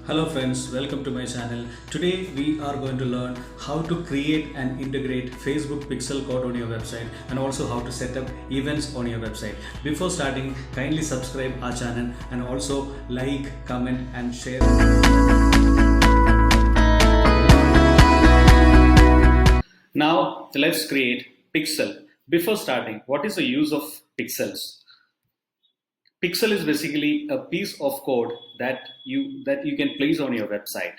Hello friends, welcome to my channel. Today we are going to learn how to create and integrate Facebook pixel code on your website and also how to set up events on your website. Before starting, kindly subscribe our channel and also like, comment and share. Now let's create pixel. Before starting, what is the use of pixels? Pixel is basically a piece of code that you can place on your website.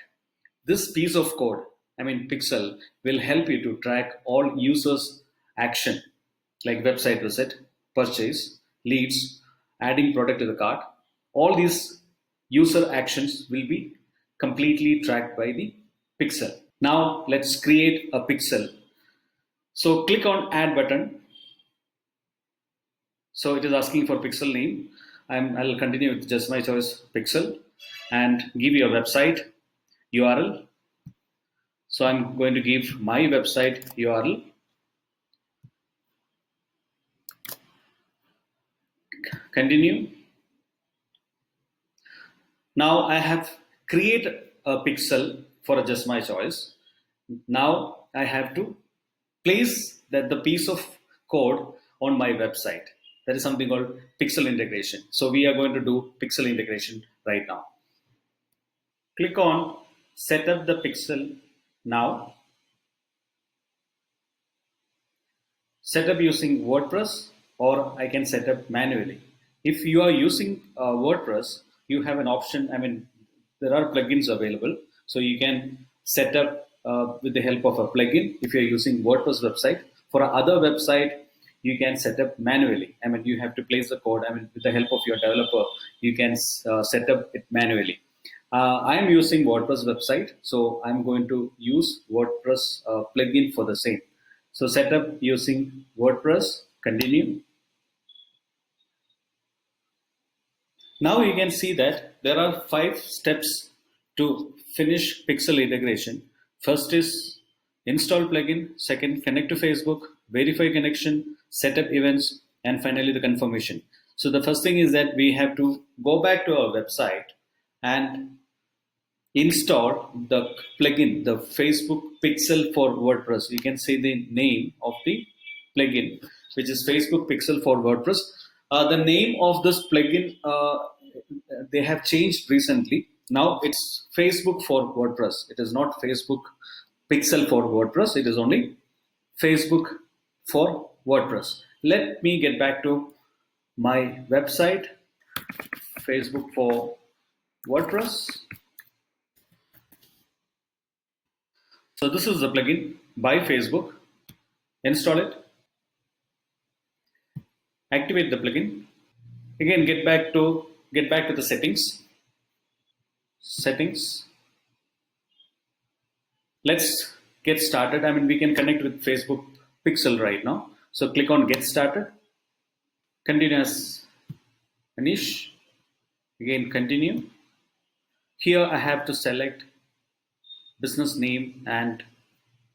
This piece of code, pixel, will help you to track all users' action like website visit, purchase, leads, adding product to the cart. All these user actions will be completely tracked by the pixel. Now let's create a pixel. So click on add button. So it is asking for pixel name. I'll continue with just my choice pixel and give your website URL. So I'm going to give my website URL. Continue. Now I have created a pixel for just my choice. Now I have to place the piece of code on my website. That is something called pixel integration. So we are going to do pixel integration right now. Click on set up the pixel now. Set up using WordPress or I can set up manually. If you are using WordPress, you have an option. There are plugins available. So you can set up with the help of a plugin if you're using WordPress website. For other website, you can set up manually. You have to place the code. With the help of your developer, you can set up it manually. I am using WordPress website, so I'm going to use WordPress plugin for the same. So set up using WordPress, continue. Now you can see that there are 5 steps to finish pixel integration. First is install plugin, second connect to Facebook, verify connection, set up events, and finally the confirmation. So the first thing is that we have to go back to our website and install the plugin, the Facebook pixel for WordPress. You can see the name of the plugin, which is Facebook pixel for WordPress. The name of this plugin, they have changed recently. Now it's Facebook for WordPress. It is not Facebook pixel for WordPress. It is only Facebook for WordPress. Let me get back to my website, Facebook for WordPress. So this is the plugin by Facebook. Install it. Activate the plugin. Again, get back to the settings. Settings. Let's get started. We can connect with Facebook Pixel right now. So click on Get Started. Continue as Anish. Again, continue. Here I have to select business name and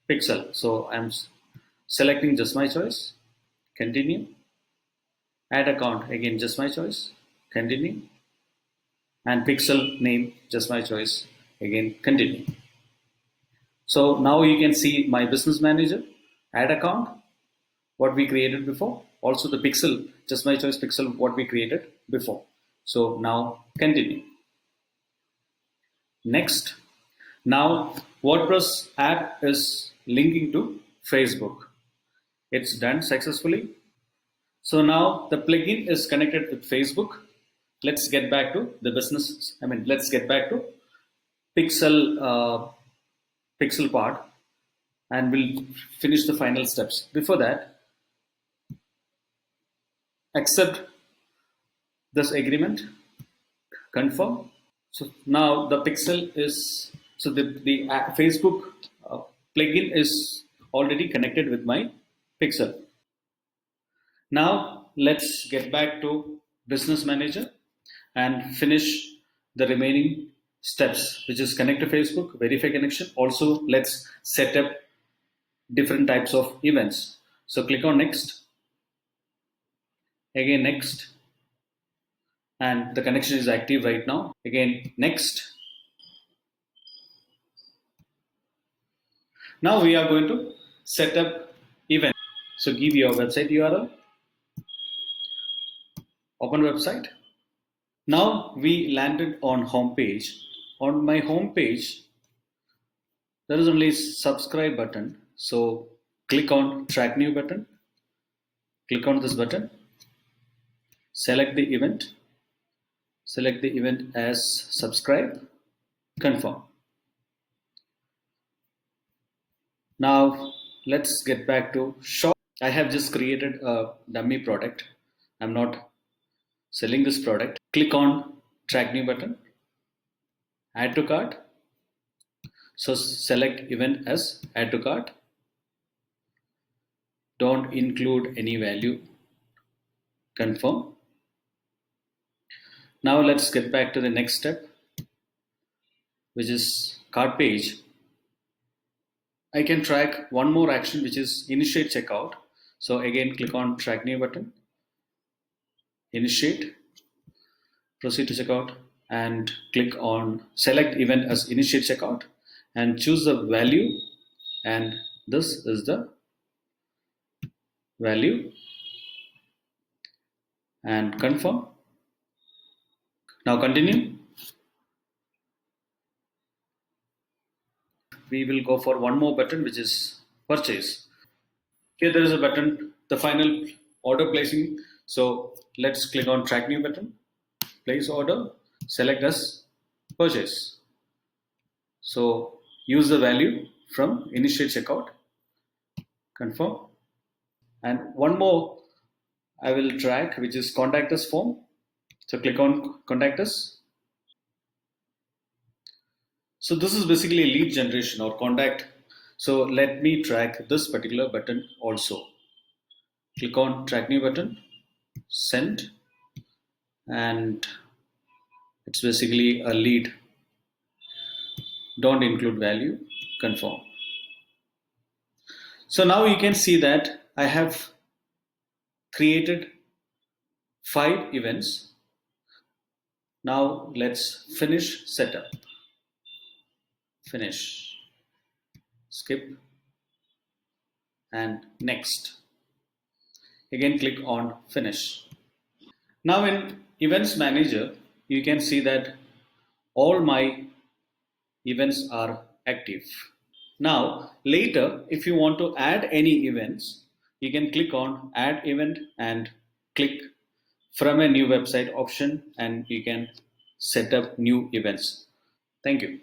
pixel. So I'm selecting just my choice. Continue. Add account, again just my choice. Continue. And pixel name, just my choice. Again, continue. So now you can see my business manager, add account, what we created before. Also the pixel, just my choice pixel, what we created before. So now continue. Next. Now WordPress app is linking to Facebook. It's done successfully. So now the plugin is connected with Facebook. Let's get back to the business. Let's get back to pixel part, and we'll finish the final steps. Before that, accept this agreement, confirm. So now the pixel is, so the Facebook plugin is already connected with my pixel. Now let's get back to Business Manager and finish the remaining steps, which is connect to Facebook, verify connection. Also, let's set up different types of events. So click on next. Again, next. And the connection is active right now. Again, next. Now we are going to set up event. So give your website URL, open website. Now we landed on home page. On my home page, there is only subscribe button. So click on track new button. Click on this button. Select the event. Select the event as subscribe. Confirm. Now let's get back to shop. I have just created a dummy product. I'm not selling this product. Click on track new button. Add to cart. So select event as add to cart. Don't include any value. Confirm. Now let's get back to the next step, which is cart page. I can track one more action, which is initiate checkout. So again, click on track new button, initiate, proceed to checkout, and click on select event as initiate checkout and choose the value, and this is the value, and confirm. Now continue. We will go for one more button, which is purchase. Here there is a button, the final order placing. So let's click on track new button, place order, select as purchase. So use the value from initiate checkout, confirm. And one more I will track, which is contact us form. So click on contact us. So this is basically lead generation or contact. So let me track this particular button also. Click on track new button, send, and it's basically a lead. Don't include value, confirm. So now you can see that I have created 5 events. Now let's finish setup. Finish, skip, and next. Again click on finish. Now in events manager, you can see that all my events are active. Now later, if you want to add any events, you can click on add event and click from a new website option, and you can set up new events. Thank you.